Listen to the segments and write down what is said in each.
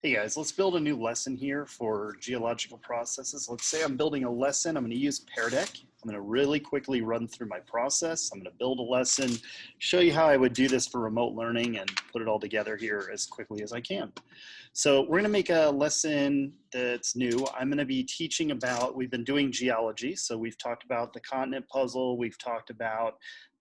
Hey guys, let's build a new lesson here for geological processes. Let's say I'm building a lesson. I'm going to use Peardeck. I'm going to really quickly run through my process. I'm going to build a lesson, show you how I would do this for remote learning, and put it all together here as quickly as I can. So we're going to make a lesson that's new. I'm going to be teaching about, we've been doing geology. So we've talked about the continent puzzle. We've talked about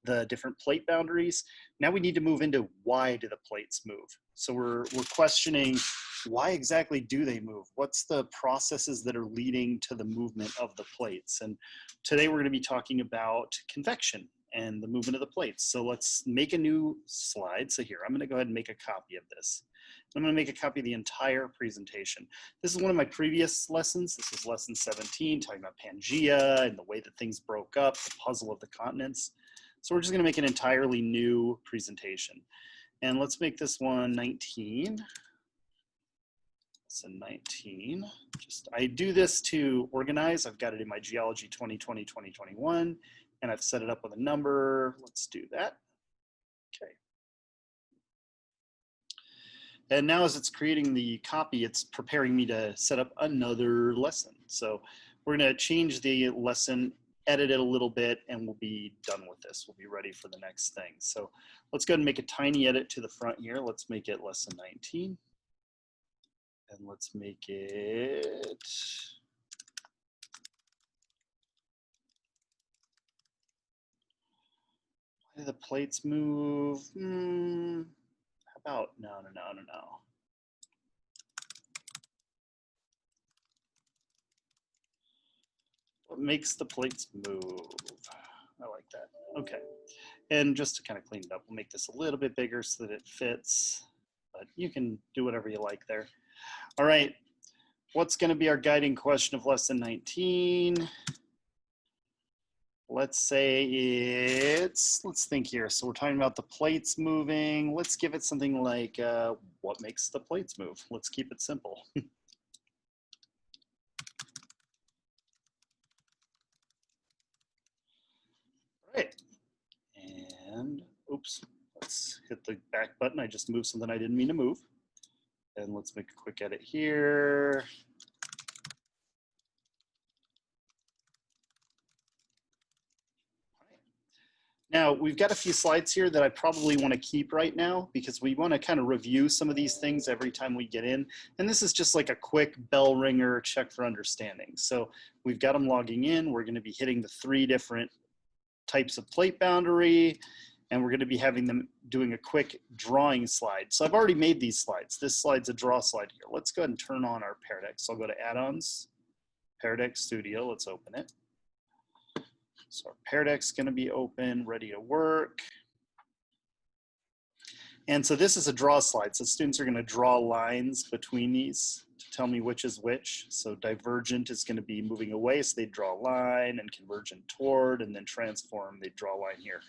the different plate boundaries. Now we need to move into why do the plates move? So we're questioning why exactly do they move? What's the processes that are leading to the movement of the plates? And today we're going to be talking about convection and the movement of the plates. So let's make a new slide. So here, I'm going to go ahead and make a copy of this. I'm going to make a copy of the entire presentation. This is one of my previous lessons. This is lesson 17, talking about Pangea and the way that things broke up, the puzzle of the continents. So we're just going to make an entirely new presentation. And let's make this one 19. So 19, I do this to organize. I've got it in my geology 2020, 2021, and I've set it up with a number. Let's do that. Okay. And now as it's creating the copy, it's preparing me to set up another lesson. So we're going to change the lesson, edit it a little bit, and we'll be done with this. We'll be ready for the next thing. So let's go ahead and make a tiny edit to the front here. Let's make it lesson 19. And let's make it why do the plates move? How about no. What makes the plates move? I like that. Okay. And just to kind of clean it up, we'll make this a little bit bigger so that it fits, but you can do whatever you like there. All right, what's going to be our guiding question of lesson 19? Let's say let's think here. So we're talking about the plates moving. Let's give it something like, what makes the plates move? Let's keep it simple. All right, and oops, let's hit the back button. I just moved something I didn't mean to move. And let's make a quick edit here. Now, we've got a few slides here that I probably want to keep right now because we want to kind of review some of these things every time we get in. And this is just like a quick bell ringer check for understanding. So we've got them logging in. We're going to be hitting the 3 different types of plate boundary, and we're going to be having them doing a quick drawing slide. So I've already made these slides. This slide's a draw slide here. Let's go ahead and turn on our Peardeck. So I'll go to Add-ons, Peardeck Studio. Let's open it. So our Peardeck's going to be open, ready to work. And so this is a draw slide. So students are going to draw lines between these to tell me which is which. So divergent is going to be moving away, so they draw a line, and convergent toward, and then transform, they draw a line here.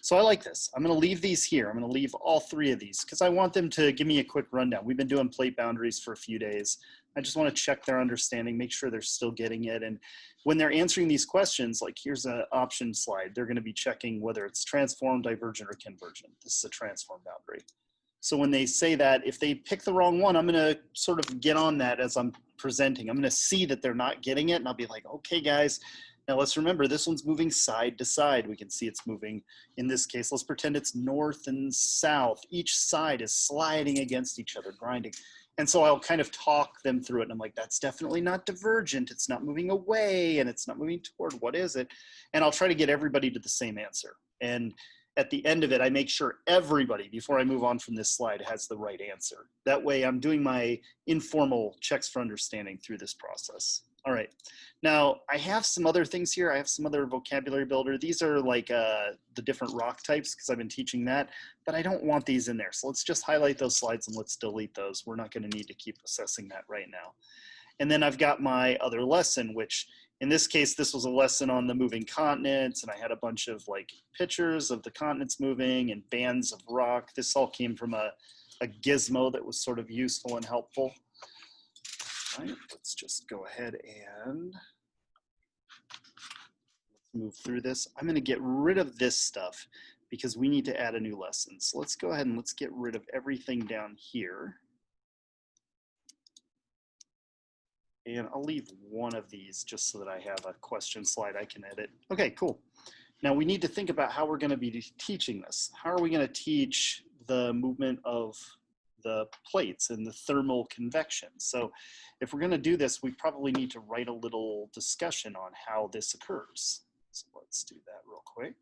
So I like this. I'm going to leave these here. I'm going to leave all 3 of these because I want them to give me a quick rundown. We've been doing plate boundaries for a few days. I just want to check their understanding, make sure they're still getting it. And when they're answering these questions, like here's an option slide, they're going to be checking whether it's transform, divergent, or convergent. This is a transform boundary. So when they say that, if they pick the wrong one, I'm going to sort of get on that as I'm presenting. I'm going to see that they're not getting it, and I'll be like, okay, guys, now let's remember this one's moving side to side. We can see it's moving. In this case, let's pretend it's north and south. Each side is sliding against each other, grinding. And so I'll kind of talk them through it. And I'm like, that's definitely not divergent. It's not moving away, and it's not moving toward. What is it? And I'll try to get everybody to the same answer. And at the end of it, I make sure everybody, before I move on from this slide, has the right answer. That way I'm doing my informal checks for understanding through this process. All right, now I have some other things here. I have some other vocabulary builder. These are like the different rock types because I've been teaching that, but I don't want these in there. So let's just highlight those slides and let's delete those. We're not going to need to keep assessing that right now. And then I've got my other lesson, which in this case, this was a lesson on the moving continents, and I had a bunch of like pictures of the continents moving and bands of rock. This all came from a gizmo that was sort of useful and helpful. All right, let's just go ahead and let's move through this. I'm going to get rid of this stuff because we need to add a new lesson. So let's go ahead and let's get rid of everything down here. And I'll leave one of these just so that I have a question slide I can edit. Okay, cool. Now we need to think about how we're going to be teaching this. How are we going to teach the movement of the plates and the thermal convection? So if we're going to do this, we probably need to write a little discussion on how this occurs. So let's do that real quick.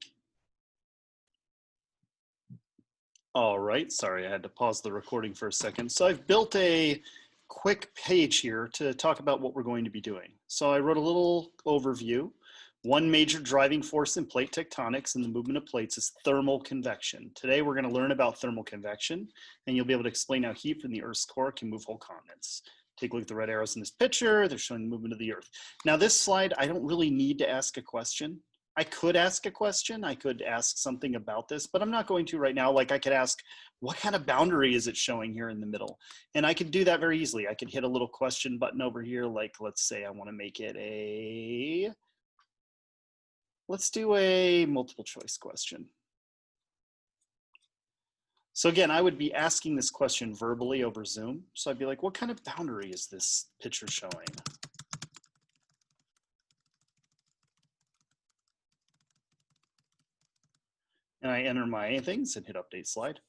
All right, sorry, I had to pause the recording for a second. So I've built a quick page here to talk about what we're going to be doing. So I wrote a little overview. One major driving force in plate tectonics and the movement of plates is thermal convection. Today we're going to learn about thermal convection, and you'll be able to explain how heat from the Earth's core can move whole continents. Take a look at the red arrows in this picture. They're showing the movement of the Earth. Now this slide, I don't really need to ask a question. I could ask a question. I could ask something about this, but I'm not going to right now. Like I could ask, what kind of boundary is it showing here in the middle? And I could do that very easily. I could hit a little question button over here. Like, let's say I want to make it a, let's do a multiple choice question. So again, I would be asking this question verbally over Zoom. So I'd be like, what kind of boundary is this picture showing? And I enter my things and hit update slide.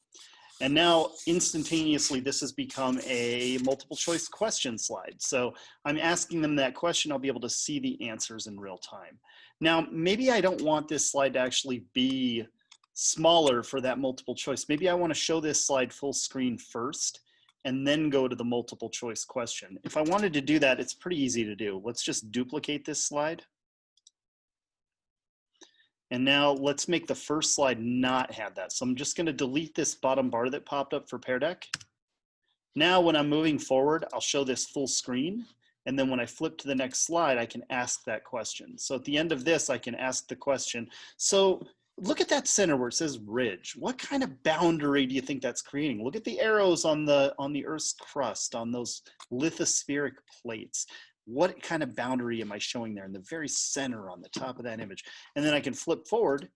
And now instantaneously, this has become a multiple choice question slide. So I'm asking them that question, I'll be able to see the answers in real time. Now, maybe I don't want this slide to actually be smaller for that multiple choice. Maybe I want to show this slide full screen first and then go to the multiple choice question. If I wanted to do that, it's pretty easy to do. Let's just duplicate this slide. And now let's make the first slide not have that. So I'm just going to delete this bottom bar that popped up for Peardeck. Now when I'm moving forward, I'll show this full screen. And then when I flip to the next slide, I can ask that question. So at the end of this, I can ask the question. So look at that center where it says ridge. What kind of boundary do you think that's creating? Look at the arrows on the Earth's crust, on those lithospheric plates. What kind of boundary am I showing there in the very center on the top of that image? And then I can flip forward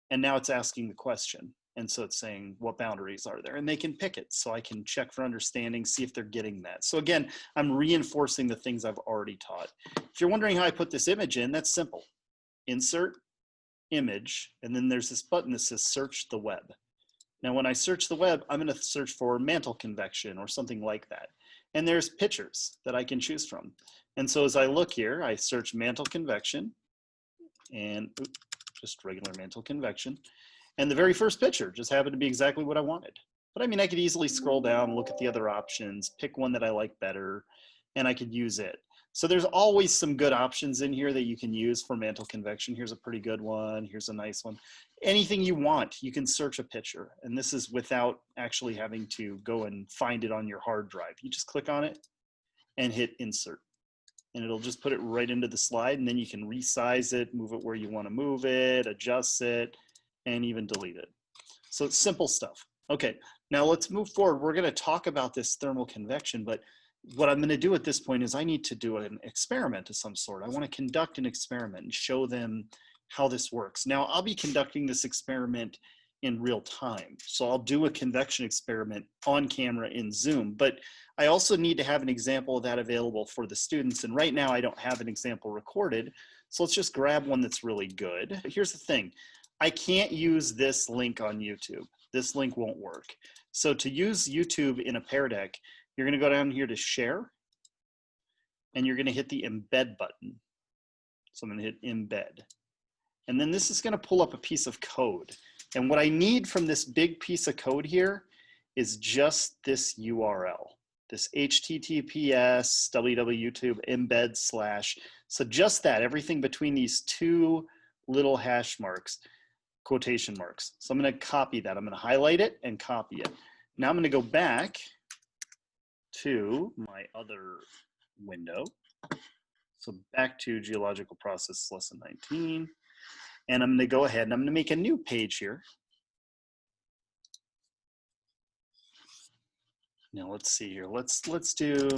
and now it's asking the question. And so it's saying, what boundaries are there? And they can pick it. So I can check for understanding, see if they're getting that. So again, I'm reinforcing the things I've already taught. If you're wondering how I put this image in, that's simple. Insert, image, and then there's this button that says search the web. Now when I search the web, I'm going to search for mantle convection or something like that. And there's pictures that I can choose from. And so as I look here, I search mantle convection and just regular mantle convection. And the very first picture just happened to be exactly what I wanted. But I mean, I could easily scroll down, look at the other options, pick one that I like better, and I could use it. So there's always some good options in here that you can use for mantle convection. Here's a pretty good one. Here's a nice one. Anything you want, you can search a picture. And this is without actually having to go and find it on your hard drive. You just click on it and hit insert. And it'll just put it right into the slide, and then you can resize it, move it where you want to move it, adjust it, and even delete it. So it's simple stuff. Okay, now let's move forward. We're going to talk about this thermal convection, but what I'm going to do at this point is I need to do an experiment of some sort. I want to conduct an experiment and show them how this works. Now, I'll be conducting this experiment in real time. So I'll do a convection experiment on camera in Zoom, but I also need to have an example of that available for the students. And right now I don't have an example recorded. So let's just grab one that's really good. Here's the thing. I can't use this link on YouTube. This link won't work. So to use YouTube in a Peardeck, you're going to go down here to share, and you're going to hit the embed button. So I'm going to hit embed. And then this is going to pull up a piece of code. And what I need from this big piece of code here is just this URL, this HTTPS www.youtube embed /. So just that, everything between these two little hash marks, quotation marks. So I'm going to copy that. I'm going to highlight it and copy it. Now I'm going to go back to my other window. So back to geological process lesson 19. And I'm going to go ahead and I'm going to make a new page here. Now let's see here. Let's do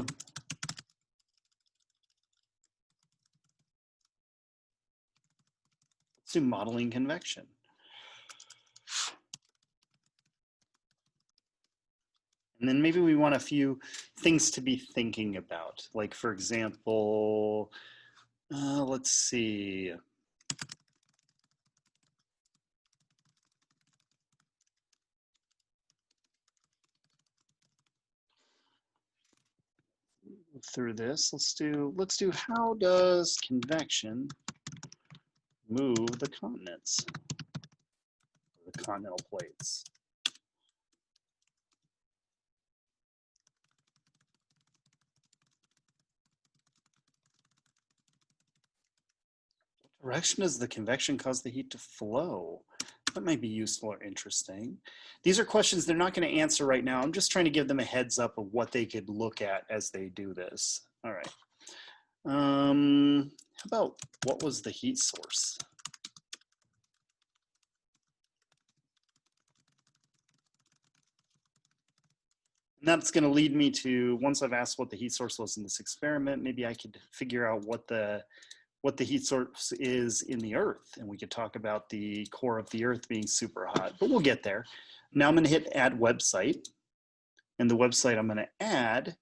modeling convection. And then maybe we want a few things to be thinking about. Like for example, let's see. Through this, let's do how does convection move the continents, the continental plates? What direction does the convection cause the heat to flow? That might be useful or interesting. These are questions they're not going to answer right now. I'm just trying to give them a heads up of what they could look at as they do this. All right. How about what was the heat source? And that's going to lead me to, once I've asked what the heat source was in this experiment, maybe I could figure out what the heat source is in the Earth. And we could talk about the core of the Earth being super hot, but we'll get there. Now I'm going to hit add website. And the website I'm going to add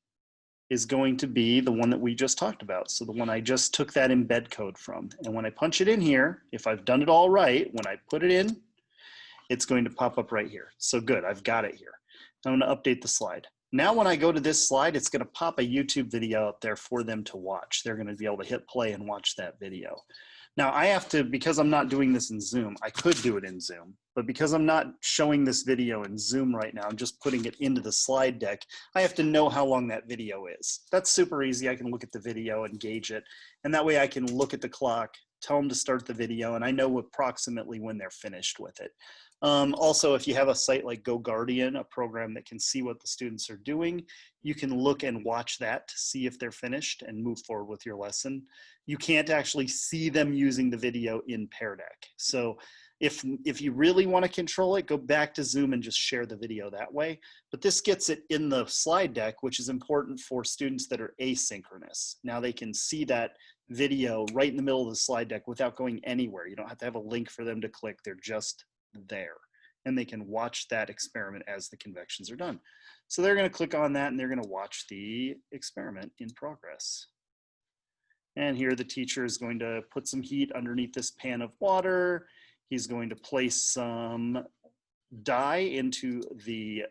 is going to be the one that we just talked about. So the one I just took that embed code from. And when I punch it in here, if I've done it all right, when I put it in, it's going to pop up right here. So good, I've got it here. I'm going to update the slide. Now when I go to this slide, it's going to pop a YouTube video up there for them to watch. They're going to be able to hit play and watch that video. Now I have to, because I'm not doing this in Zoom, I could do it in Zoom, but because I'm not showing this video in Zoom right now, I'm just putting it into the slide deck, I have to know how long that video is. That's super easy. I can look at the video and gauge it, and that way I can look at the clock, tell them to start the video, and I know approximately when they're finished with it. Also, if you have a site like GoGuardian, a program that can see what the students are doing, you can look and watch that to see if they're finished and move forward with your lesson. You can't actually see them using the video in Peardeck. So if you really want to control it, go back to Zoom and just share the video that way. But this gets it in the slide deck, which is important for students that are asynchronous. Now they can see that video right in the middle of the slide deck without going anywhere. You don't have to have a link for them to click. They're just there, and they can watch that experiment as the convections are done. So they're going to click on that and they're going to watch the experiment in progress. And here the teacher is going to put some heat underneath this pan of water. He's going to place some dye into the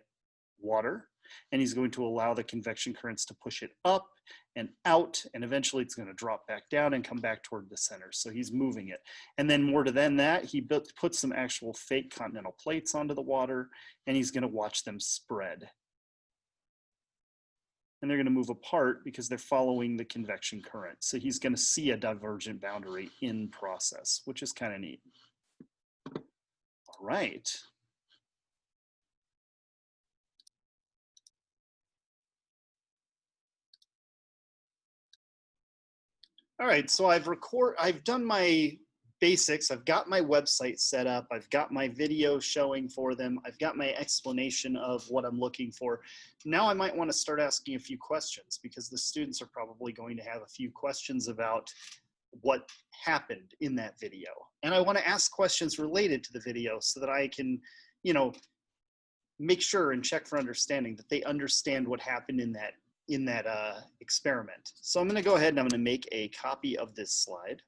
water, and he's going to allow the convection currents to push it up and out, and eventually it's going to drop back down and come back toward the center. So he's moving it. And then more than that, he puts some actual fake continental plates onto the water, and he's going to watch them spread. And they're going to move apart because they're following the convection current. So he's going to see a divergent boundary in process, which is kind of neat. All right. All right, so I've done my basics. I've got my website set up. I've got my video showing for them. I've got my explanation of what I'm looking for. Now I might want to start asking a few questions, because the students are probably going to have a few questions about what happened in that video. And I want to ask questions related to the video so that I can, make sure and check for understanding, that they understand what happened in that experiment. So I'm going to go ahead and I'm going to make a copy of this slide.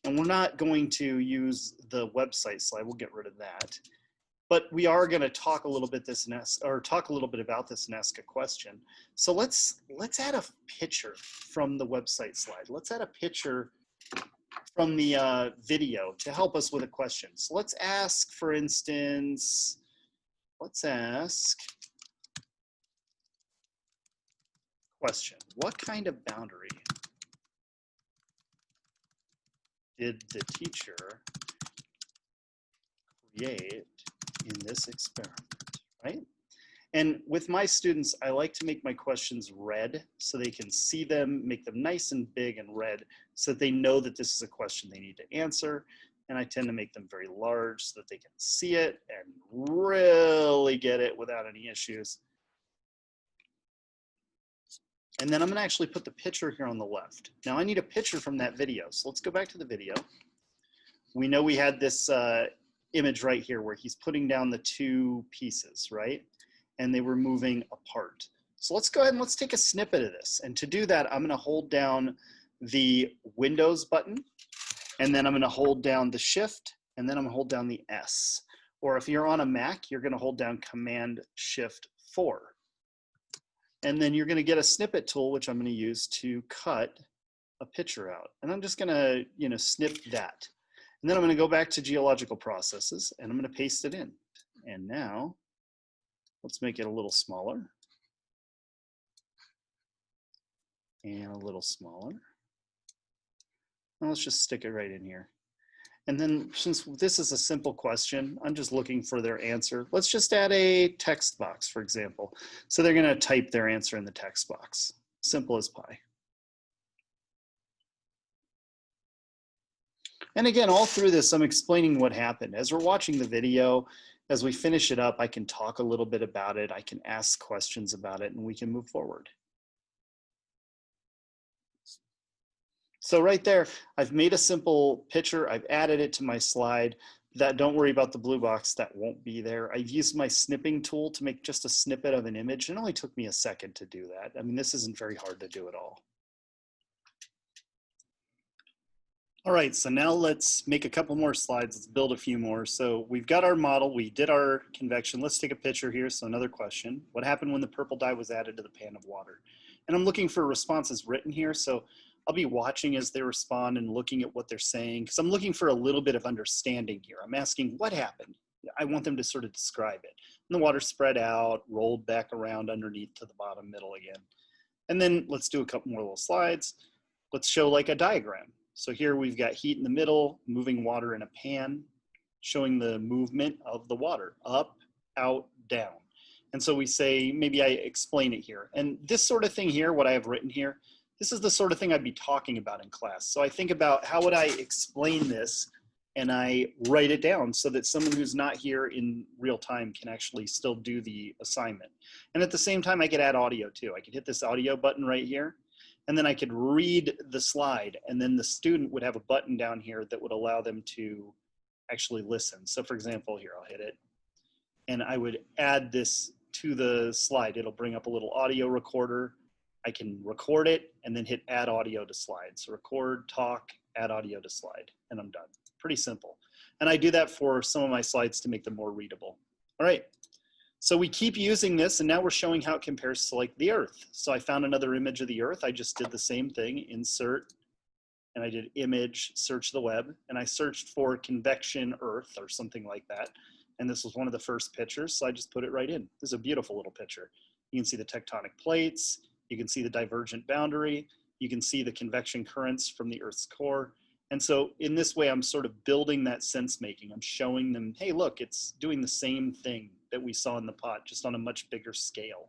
And we're not going to use the website slide. We'll get rid of that. But we are going to talk a little bit about this and ask a question. So let's add a picture from the website slide. Let's add a picture from the video to help us with a question. So let's ask, for instance, question: what kind of boundary did the teacher create in this experiment, right? And with my students, I like to make my questions red so they can see them, make them nice and big and red so that they know that this is a question they need to answer. And I tend to make them very large so that they can see it and really get it without any issues. And then I'm going to actually put the picture here on the left. Now I need a picture from that video. So let's go back to the video. We know we had this image right here where he's putting down the two pieces, right? and they were moving apart. So let's go ahead and let's take a snippet of this. And to do that, I'm gonna hold down the Windows button, and then I'm gonna hold down the Shift, and then I'm gonna hold down the S. Or if you're on a Mac, you're gonna hold down Command Shift 4. And then you're gonna get a snippet tool, which I'm gonna use to cut a picture out. And I'm just gonna, snip that. And then I'm gonna go back to geological processes, and I'm gonna paste it in. And now, let's make it a little smaller. And a little smaller. And let's just stick it right in here. And then since this is a simple question, I'm just looking for their answer. Let's just add a text box, for example. So they're gonna type their answer in the text box. Simple as pie. And again, all through this, I'm explaining what happened. As we're watching the video, as we finish it up, I can talk a little bit about it. I can ask questions about it, and we can move forward. So right there, I've made a simple picture. I've added it to my slide. Don't worry about the blue box, that won't be there. I've used my snipping tool to make just a snippet of an image. It only took me a second to do that. I mean, this isn't very hard to do at all. All right, so now let's make a couple more slides. Let's build a few more. So we've got our model, we did our convection. Let's take a picture here. So another question, what happened when the purple dye was added to the pan of water? And I'm looking for responses written here. So I'll be watching as they respond and looking at what they're saying, because I'm looking for a little bit of understanding here. I'm asking what happened? I want them to sort of describe it. And the water spread out, rolled back around underneath to the bottom middle again. And then let's do a couple more little slides. Let's show like a diagram. So here we've got heat in the middle, moving water in a pan, showing the movement of the water, up, out, down. And so we say, maybe I explain it here. And this sort of thing here, what I have written here, this is the sort of thing I'd be talking about in class. So I think about how would I explain this, and I write it down so that someone who's not here in real time can actually still do the assignment. And at the same time, I could add audio too. I could hit this audio button right here, and then I could read the slide, and then the student would have a button down here that would allow them to actually listen. So for example, here, I'll hit it, and I would add this to the slide. It'll bring up a little audio recorder. I can record it and then hit add audio to slide. So record, talk, add audio to slide, and I'm done. Pretty simple. And I do that for some of my slides to make them more readable. All right. So we keep using this, and now we're showing how it compares to like the Earth. So I found another image of the Earth. I just did the same thing, insert, and I did image, search the web, and I searched for convection Earth or something like that. And this was one of the first pictures, so I just put it right in. This is a beautiful little picture. You can see the tectonic plates, you can see the divergent boundary, you can see the convection currents from the Earth's core. And so in this way, I'm sort of building that sense making. I'm showing them, hey, look, it's doing the same thing that we saw in the pot, just on a much bigger scale.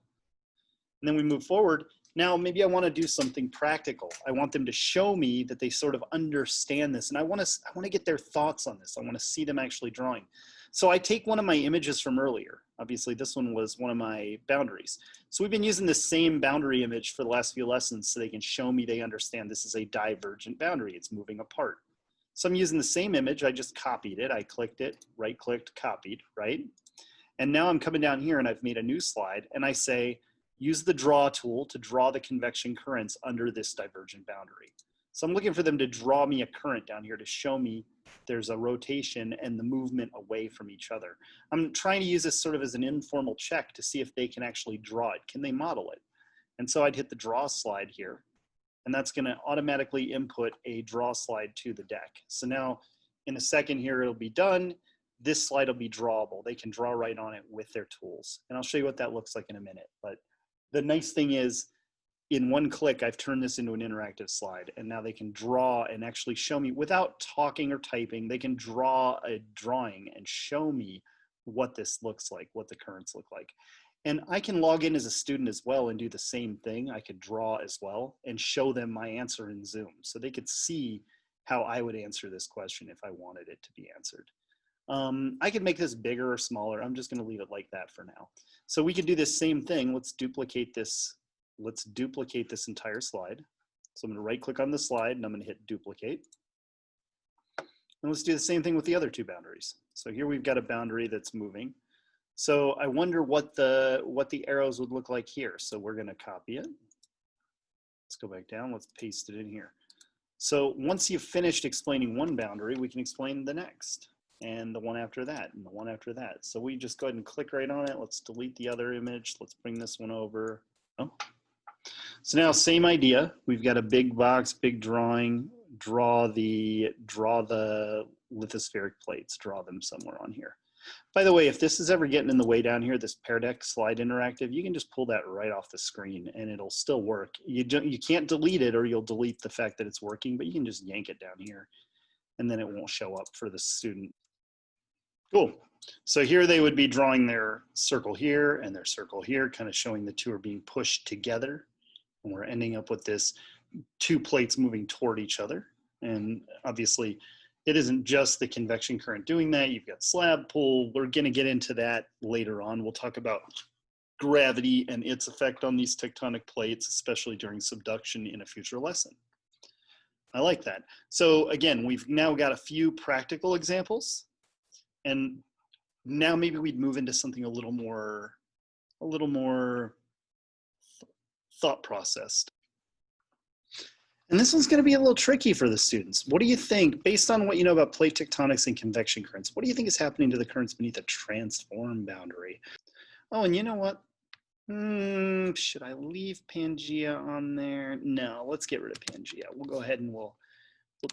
And then we move forward. Now, maybe I want to do something practical. I want them to show me that they sort of understand this. And I want to get their thoughts on this. I want to see them actually drawing. So I take one of my images from earlier. Obviously, this one was one of my boundaries. So we've been using the same boundary image for the last few lessons so they can show me they understand this is a divergent boundary. It's moving apart. So I'm using the same image. I just copied it. I clicked it, right-clicked, copied, right? And now I'm coming down here and I've made a new slide, and I say, use the draw tool to draw the convection currents under this divergent boundary. So I'm looking for them to draw me a current down here to show me there's a rotation and the movement away from each other. I'm trying to use this sort of as an informal check to see if they can actually draw it. Can they model it? And so I'd hit the draw slide here, and that's going to automatically input a draw slide to the deck. So now in a second here, it'll be done. This slide will be drawable. They can draw right on it with their tools. And I'll show you what that looks like in a minute. But the nice thing is, in one click, I've turned this into an interactive slide, and now they can draw and actually show me without talking or typing. They can draw a drawing and show me what this looks like, what the currents look like. And I can log in as a student as well and do the same thing. I could draw as well and show them my answer in Zoom so they could see how I would answer this question if I wanted it to be answered. I could make this bigger or smaller. I'm just going to leave it like that for now. So we could do this same thing. Let's duplicate this. Let's duplicate this entire slide. So I'm going to right click on the slide and I'm going to hit duplicate. And let's do the same thing with the other two boundaries. So here we've got a boundary that's moving. So I wonder what the arrows would look like here. So we're going to copy it. Let's go back down. Let's paste it in here. So once you've finished explaining one boundary, we can explain the next, and the one after that, and the one after that. So we just go ahead and click right on it. Let's delete the other image. Let's bring this one over. Oh. So now same idea. We've got a big box, big drawing. Draw the lithospheric plates. Draw them somewhere on here. By the way, if this is ever getting in the way down here, this Peardeck slide interactive, you can just pull that right off the screen and it'll still work. You can't delete it or you'll delete the fact that it's working, but you can just yank it down here and then it won't show up for the student. Cool. So here they would be drawing their circle here and their circle here, kind of showing the two are being pushed together. And we're ending up with this two plates moving toward each other. And obviously, it isn't just the convection current doing that. You've got slab pull. We're going to get into that later on. We'll talk about gravity and its effect on these tectonic plates, especially during subduction in a future lesson. I like that. So again, we've now got a few practical examples. And now maybe we'd move into something a little more thought processed. And this one's going to be a little tricky for the students. What do you think, based on what you know about plate tectonics and convection currents, what do you think is happening to the currents beneath a transform boundary? Oh, and you know what? Should I leave Pangea on there? No, let's get rid of Pangea. We'll go ahead and we'll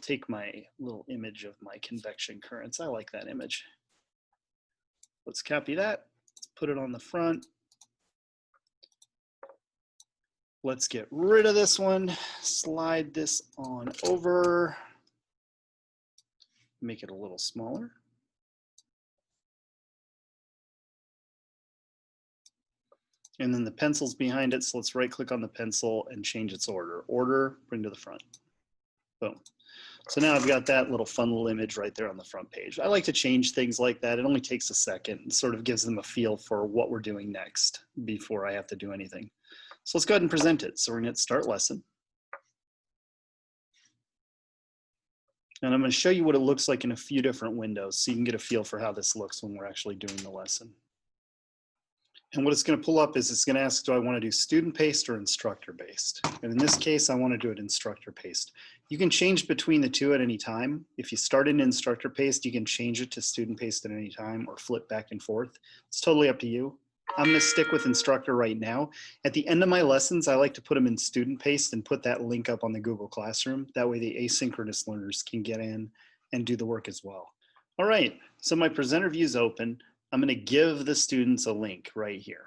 take my little image of my convection currents. I like that image. Let's copy that. Let's put it on the front. Let's get rid of this one, slide this on over, make it a little smaller. And then the pencil's behind it, so let's right click on the pencil and change its order. Order, bring to the front. Boom. So now I've got that little fun little image right there on the front page. I like to change things like that. It only takes a second and sort of gives them a feel for what we're doing next before I have to do anything. So let's go ahead and present it. So we're going to start lesson. And I'm going to show you what it looks like in a few different windows so you can get a feel for how this looks when we're actually doing the lesson. And what it's going to pull up is it's going to ask, do I want to do student-paced or instructor-based? And in this case, I want to do it instructor-paced. You can change between the two at any time. If you start in instructor-paced, you can change it to student-paced at any time or flip back and forth. It's totally up to you. I'm going to stick with instructor right now. At the end of my lessons, I like to put them in student-paced and put that link up on the Google Classroom. That way the asynchronous learners can get in and do the work as well. All right, so my presenter view is open. I'm going to give the students a link right here.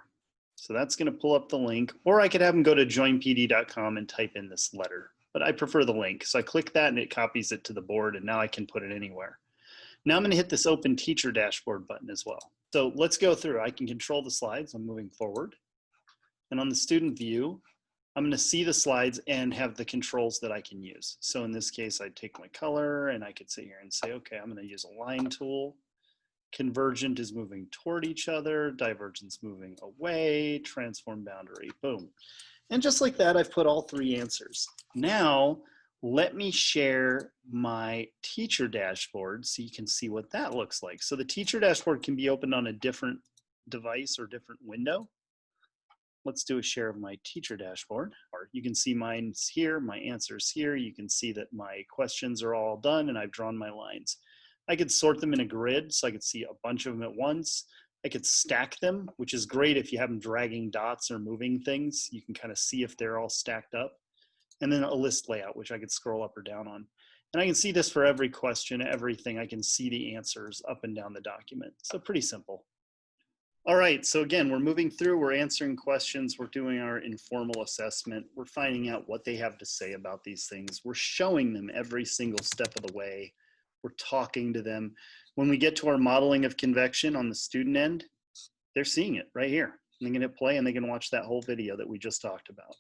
So that's going to pull up the link, or I could have them go to joinpd.com and type in this letter, but I prefer the link. So I click that and it copies it to the board, and now I can put it anywhere. Now I'm going to hit this open teacher dashboard button as well. So let's go through. I can control the slides. I'm moving forward. And on the student view, I'm going to see the slides and have the controls that I can use. So in this case, I'd take my color and I could sit here and say, okay, I'm going to use a line tool. Convergent is moving toward each other, divergence moving away, transform boundary, boom. And just like that, I've put all three answers. Now, let me share my teacher dashboard so you can see what that looks like. So the teacher dashboard can be opened on a different device or different window. Let's do a share of my teacher dashboard. Or you can see mine's here, my answer's here. You can see that my questions are all done and I've drawn my lines. I could sort them in a grid so I could see a bunch of them at once. I could stack them, which is great if you have them dragging dots or moving things. You can kind of see if they're all stacked up. And then a list layout, which I could scroll up or down on. And I can see this for every question, everything. I can see the answers up and down the document. So pretty simple. All right, so again, we're moving through, we're answering questions, we're doing our informal assessment, we're finding out what they have to say about these things. We're showing them every single step of the way. We're talking to them. When we get to our modeling of convection on the student end, they're seeing it right here. And they can hit play and they can watch that whole video that we just talked about.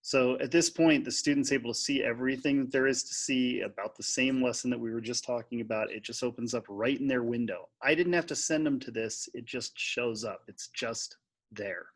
So at this point, the student's able to see everything that there is to see about the same lesson that we were just talking about. It just opens up right in their window. I didn't have to send them to this. It just shows up. It's just there.